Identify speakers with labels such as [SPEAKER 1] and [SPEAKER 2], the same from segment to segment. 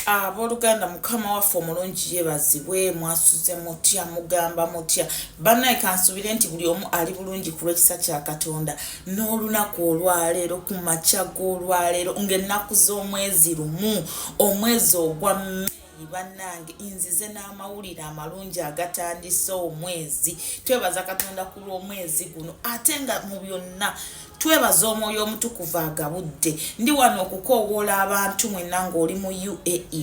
[SPEAKER 1] Abooluganda mukama waffe omulungi yeebazibwe mwasuze mutya mugamba mutya bannaye kansubire nti buli omu ali bulungi ku lw'ekisa kya Katonda n'olunaku olwaleero ku makya g'olwaleero ng'ennaku z'omwezi lumu omwezi ogwa Meeyi bannange nzize n'amawulire amalungi agatandise omwezi twebaza Katonda ku lw'omwezi guno ate nga mu byonna twebaza omwoyo omutukuvu agabudde ndi wano okukoowoola abantu mwenna ng'oli mu UAE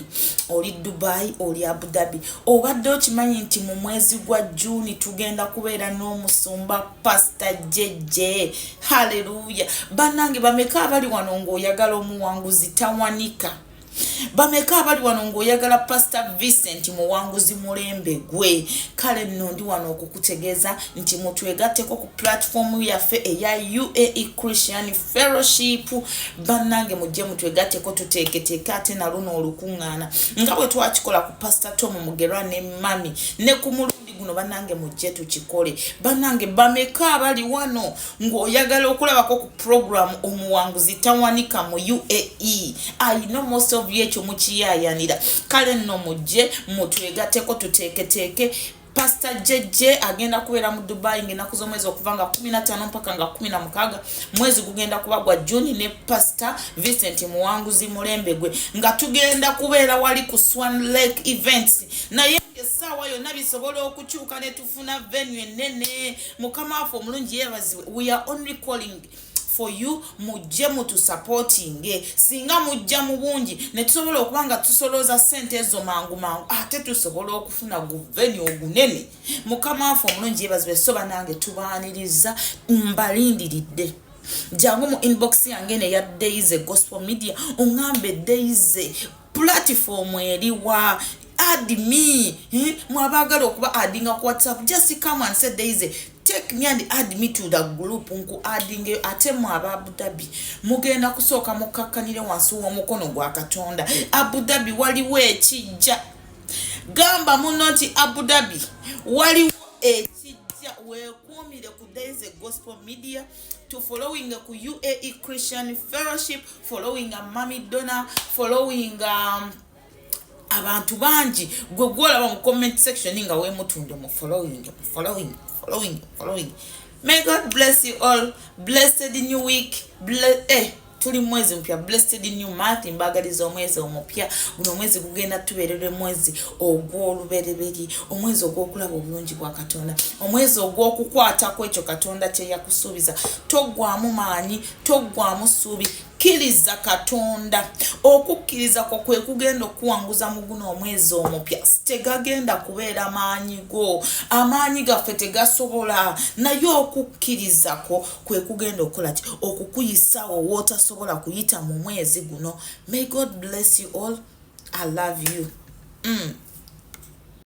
[SPEAKER 1] oli Dubai oli Abu Dhabi obadde okimanyi nti mu mwezi gwa Juni tugenda kubeera n'omusumba Pastor Jeje haleluya bannange bameka abali wano ng'oyagala omuwanguzi tawanika bameka abali wano ng'oyagala Pastor Vincent muwanguzi mulembe gwe kale nno ndi wano okukutegeeza nti mutwegatteko ku platform yaffe eya UAE Christian Fellowship bannange mujje mutwegatteko tuteeketeeke ate na luno olukuŋŋaana nga bwe twakikola ku Pastor Tom Mugerwa ne Mami ne ku mulundi guno bannange mujje tukikole bannange bameka abali wano ng'oyagala okulabako ku program omuwanguzi tawanika mu UAE I know most of ekyo mukiyayanira kale nno mujje mutwegatteko tuteeketeeke Pastor Jeje agenda kubeera mu Dubai ng'ennaku z'omwezi okuva nga 15 mpaka nga 16 mwezi gugenda kuba gwa Juni ne Pastor Vincent muwanguzi mulembe gwe nga tugenda kubeera wali ku Swan Lake Events naye essaawa yonna bisobola okukyuka ne tufuna venue ennene mukama waffe omulungi yeebazibwe we are only calling for you mujje mutu supporting singa mujja mu bungi ne tusobola okubanga tusoloza sente ezo mangu ate tusobola okufuna venue ogunene mukama waffe omulungi yeebazibwe soba nange tubaaniriza mbalindiridde jangu mu inbox yange ne ya Daisy Gospel Media ongambe Daisy platform eriwa add me mwabagala okuba addinga ku WhatsApp just come and say Daisy take me and add me to the group nku adding ate mu Abu Dhabi mugenda kusooka mukakkanire wansi w'omukono gwa Katonda Abu Dhabi waliwo ekijja gamba muno nti Abu Dhabi waliwo ekijja weekuumire ku Daisy Gospel Media to following ku UAE Christian Fellowship following Mami Donna following abantu bangi gwe gwolaba mu comment section nga weemutunde mu following. May God bless you all. Blessed new week. Tuli mwezi mpya blessed new month mbagaliza omwezi omupya guno omwezi gugenda tuberere mwezi ogw'olubereberi omwezi ogw'okulaba obulungi bwa Katonda omwezi ogw'okukwata kwekyo Katonda kye yakusuubiza toggwamu maanyi toggwamu ssuubi kkiriza Katonda okukkiriza kwo kwe kugenda okuwanguza mu guno omwezi omupya tegagenda kubeera maanyi go amaanyi gaffe tegasobola naye okukkiriza kwo kwe kugenda okukola ki okukuyisaawo wootasobola kuyita mu mwezi guno. May God bless you all. I love you.